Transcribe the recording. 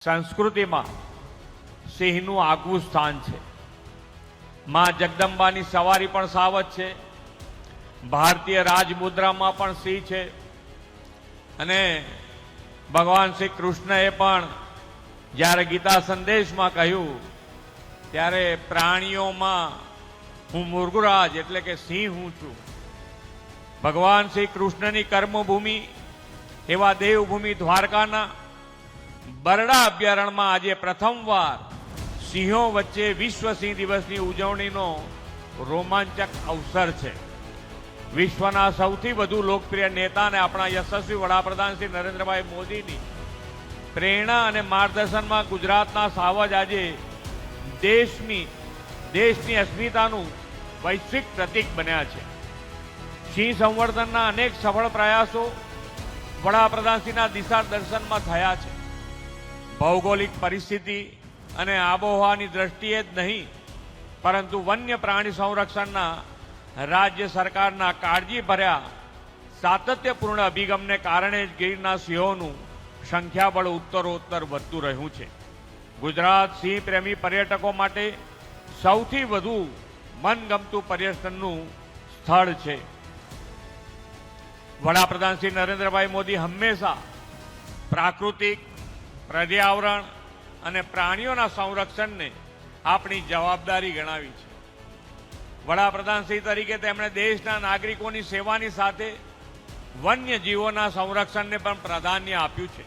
સંસ્કૃતિમાં સિંહનું આગવું સ્થાન છે. માં જગદંબાની સવારી પણ સાવજ છે. ભારતીય રાજમુદ્રામાં પણ સિંહ છે. અને ભગવાન શ્રી કૃષ્ણએ પણ જ્યારે ગીતા સંદેશમાં કહ્યું ત્યારે પ્રાણીઓમાં હું મૃગરાજ એટલે કે સિંહ હું છું. ભગવાન શ્રી કૃષ્ણની કર્મભૂમિ એવા દેવભૂમિ દ્વારકાના બરડા અભયારણ્યમાં આજે પ્રથમવાર સિંહો વચ્ચે વિશ્વ સિંહ દિવસની ઉજવણીનો રોમાંચક અવસર છે. વિશ્વના સૌથી વધુ લોકપ્રિય નેતા અને આપણા યશસ્વી વડાપ્રધાન શ્રી નરેન્દ્રભાઈ મોદીની પ્રેરણા અને માર્ગદર્શનમાં ગુજરાતના સાવજ આજે દેશની અસ્મિતાનું વૈશ્વિક પ્રતીક બન્યા છે. સિંહ સંવર્ધનના અનેક સફળ પ્રયાસો વડાપ્રધાનશ્રીના દિશા દર્શનમાં થયા છે. ભૌગોલિક પરિસ્થિતિ અને આબોહવાની દ્રષ્ટિએ જ નહીં પરંતુ વન્ય પ્રાણી સંરક્ષણના રાજ્ય સરકારના કાળજીભર્યા સાતત્યપૂર્ણ અભિગમને કારણે જ ગીરના સિંહોનું સંખ્યાબળ ઉત્તરોત્તર વધતું રહ્યું છે. ગુજરાત સિંહ પ્રેમી પર્યટકો માટે સૌથી વધુ મનગમતું પર્યટનનું સ્થળ છે. વડાપ્રધાન શ્રી નરેન્દ્રભાઈ મોદી હંમેશા પ્રાકૃતિક, પર્યાવરણ અને પ્રાણીઓના સંરક્ષણને આપણી જવાબદારી ગણાવી છે. વડાપ્રધાન શ્રી તરીકે તેમણે દેશના નાગરિકોની સેવાની સાથે વન્ય જીવોના સંરક્ષણને પણ પ્રાધાન્ય આપ્યું છે.